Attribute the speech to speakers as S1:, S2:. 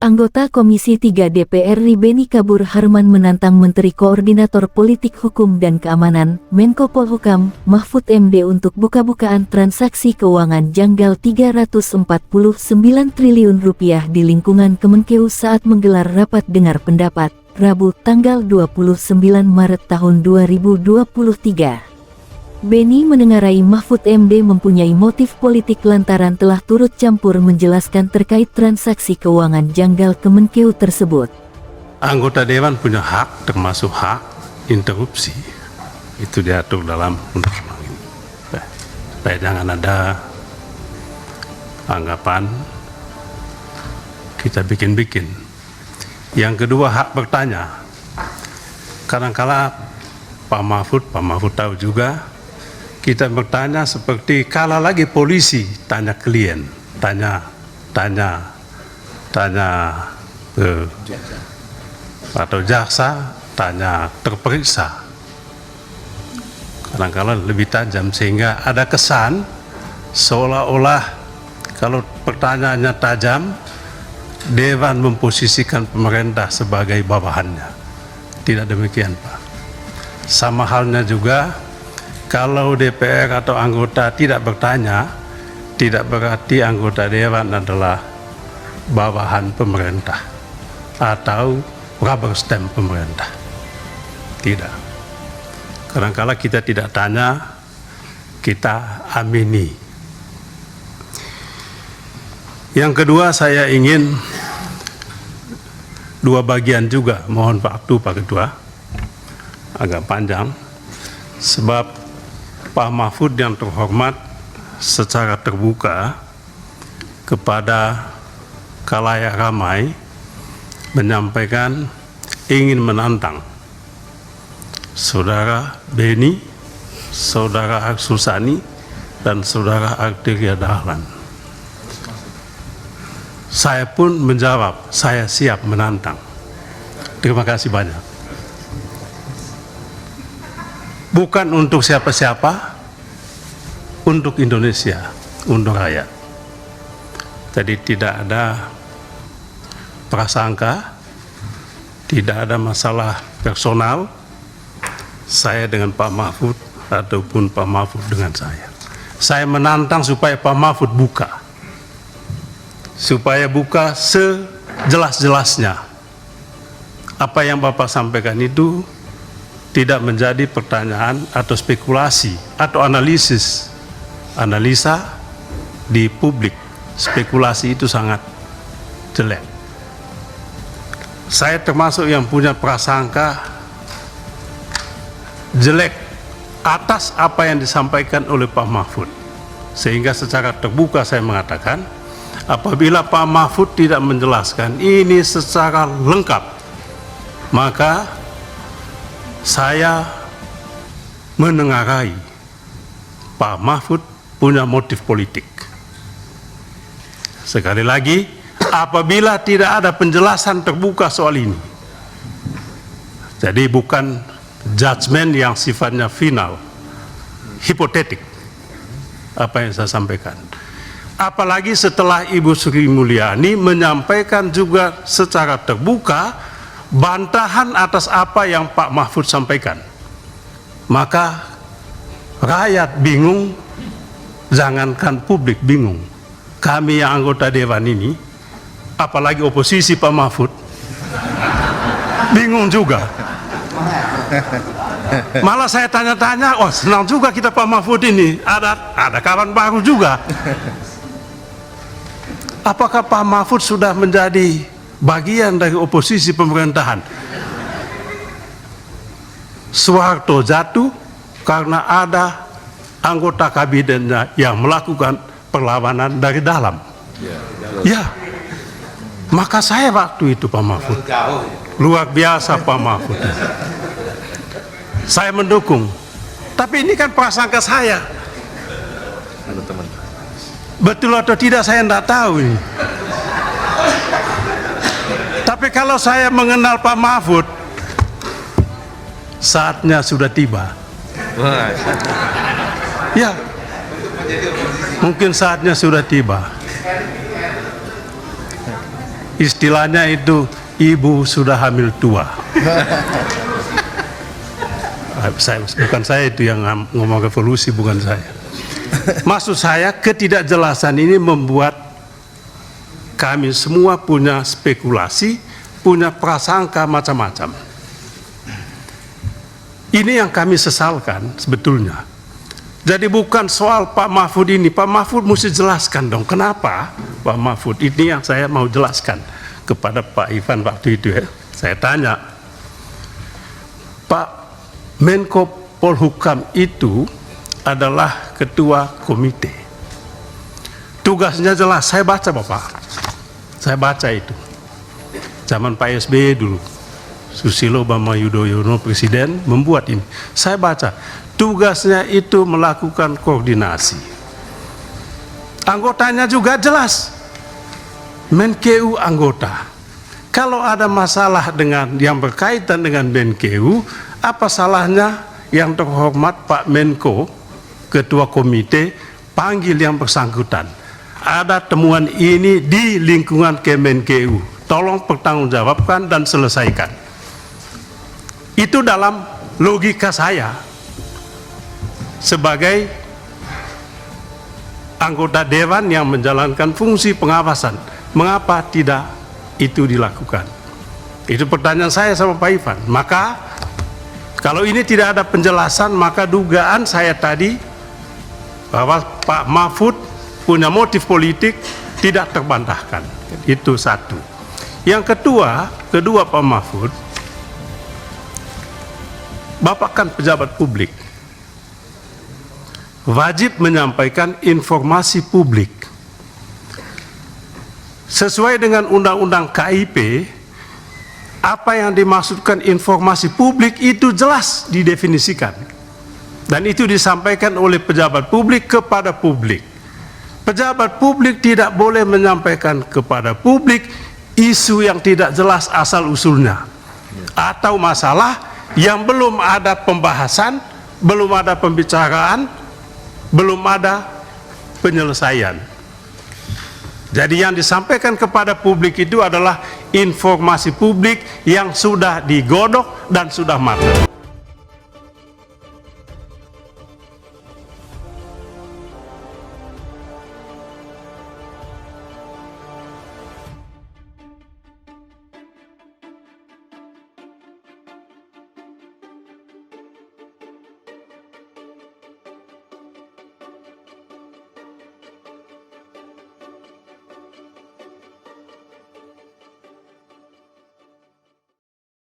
S1: Anggota Komisi 3 DPR RI Beni Kabur Harman menantang Menteri Koordinator Politik Hukum dan Keamanan, Menko Polhukam, Mahfud MD untuk buka-bukaan transaksi keuangan janggal Rp349 triliun di lingkungan Kemenkeu saat menggelar rapat dengar pendapat, Rabu tanggal 29 Maret tahun 2023. Beni menengarai Mahfud MD mempunyai motif politik lantaran telah turut campur menjelaskan terkait transaksi keuangan janggal Kemenkeu tersebut.
S2: Anggota Dewan punya hak, termasuk hak interupsi. Itu diatur dalam undang-undang ini. Supaya jangan ada anggapan kita bikin-bikin. Yang kedua, hak bertanya. Kadang-kala Pak Mahfud tahu juga, kita bertanya seperti kala lagi polisi tanya klien, tanya atau jaksa tanya terperiksa. Kadang-kala lebih tajam sehingga ada kesan seolah-olah kalau pertanyaannya tajam, Dewan memposisikan pemerintah sebagai bawahannya. Tidak demikian, Pak. Sama halnya juga kalau DPR atau anggota tidak bertanya, tidak berarti anggota Dewan adalah bawahan pemerintah atau rubber stamp pemerintah. Tidak. Kadang-kala kita tidak tanya, kita amini. Yang kedua, saya ingin dua bagian juga, mohon waktu Pak Ketua, agak panjang, sebab Pak Mahfud yang terhormat secara terbuka kepada khalayak ramai menyampaikan ingin menantang Saudara Beni, Saudara Arsul Sani, dan Saudara Arteria Dahlan. Saya pun menjawab, saya siap menantang. Terima kasih banyak. Bukan untuk siapa-siapa, untuk Indonesia, untuk rakyat. Jadi tidak ada prasangka, tidak ada masalah personal, saya dengan Pak Mahfud ataupun Pak Mahfud dengan saya. Saya menantang supaya Pak Mahfud buka. Supaya buka sejelas-jelasnya. Apa yang Bapak sampaikan itu tidak menjadi pertanyaan atau spekulasi atau analisa di publik. Spekulasi itu sangat jelek. Saya termasuk yang punya prasangka jelek atas apa yang disampaikan oleh Pak Mahfud, sehingga secara terbuka saya mengatakan apabila Pak Mahfud tidak menjelaskan ini secara lengkap, maka saya menengarai Pak Mahfud punya motif politik. Sekali lagi, apabila tidak ada penjelasan terbuka soal ini, jadi bukan judgement yang sifatnya final, hipotetik apa yang saya sampaikan. Apalagi setelah Ibu Sri Mulyani menyampaikan juga secara terbuka bantahan atas apa yang Pak Mahfud sampaikan, maka rakyat bingung, jangankan publik bingung. Kami yang anggota Dewan ini, apalagi oposisi Pak Mahfud, bingung juga. Malah saya tanya-tanya, wah senang juga kita Pak Mahfud ini, ada kawan baru juga. Apakah Pak Mahfud sudah menjadi bagian dari oposisi pemerintahan? Soeharto jatuh karena ada anggota kabinetnya yang melakukan perlawanan dari dalam. Ya, maka saya waktu itu Pak Mahfud, luar biasa Pak Mahfud. Saya mendukung, tapi ini kan prasangka saya. Betul atau tidak saya tidak tahu ini. Tapi kalau saya mengenal Pak Mahfud, saatnya sudah tiba. Ya, mungkin saatnya sudah tiba. istilahnya itu ibu sudah hamil tua. Bukan saya itu yang ngomong revolusi, bukan saya. Maksud saya, ketidakjelasan ini membuat kami semua punya spekulasi, punya prasangka macam-macam. Ini yang kami sesalkan sebetulnya. Jadi bukan soal Pak Mahfud ini, Pak Mahfud mesti jelaskan dong, kenapa Pak Mahfud, ini yang saya mau jelaskan kepada Pak Ivan waktu itu ya. Saya tanya, Pak Menko Polhukam itu adalah ketua komite. Tugasnya jelas, saya baca Bapak. Saya baca itu. Zaman Pak SBY dulu. Susilo Bambang Yudhoyono presiden membuat ini. Saya baca, tugasnya itu melakukan koordinasi. Anggotanya juga jelas. Menkeu anggota. Kalau ada masalah dengan yang berkaitan dengan Menkeu, apa salahnya yang terhormat Pak Menko, ketua komite, panggil yang bersangkutan. Ada temuan ini di lingkungan Kemenkeu. Tolong pertanggungjawabkan dan selesaikan. Itu dalam logika saya sebagai anggota dewan yang menjalankan fungsi pengawasan. Mengapa tidak itu dilakukan? Itu pertanyaan saya sama Pak Ivan. Maka kalau ini tidak ada penjelasan, maka dugaan saya tadi bahwa Pak Mahfud punya motif politik tidak terbantahkan. Itu satu. Yang kedua Pak Mahfud, Bapak kan pejabat publik, wajib menyampaikan informasi publik. Sesuai dengan Undang-Undang KIP, apa yang dimaksudkan informasi publik itu jelas didefinisikan. Dan itu disampaikan oleh pejabat publik kepada publik. Pejabat publik tidak boleh menyampaikan kepada publik isu yang tidak jelas asal-usulnya. Atau masalah yang belum ada pembahasan, belum ada pembicaraan, belum ada penyelesaian. Jadi yang disampaikan kepada publik itu adalah informasi publik yang sudah digodok dan sudah matang.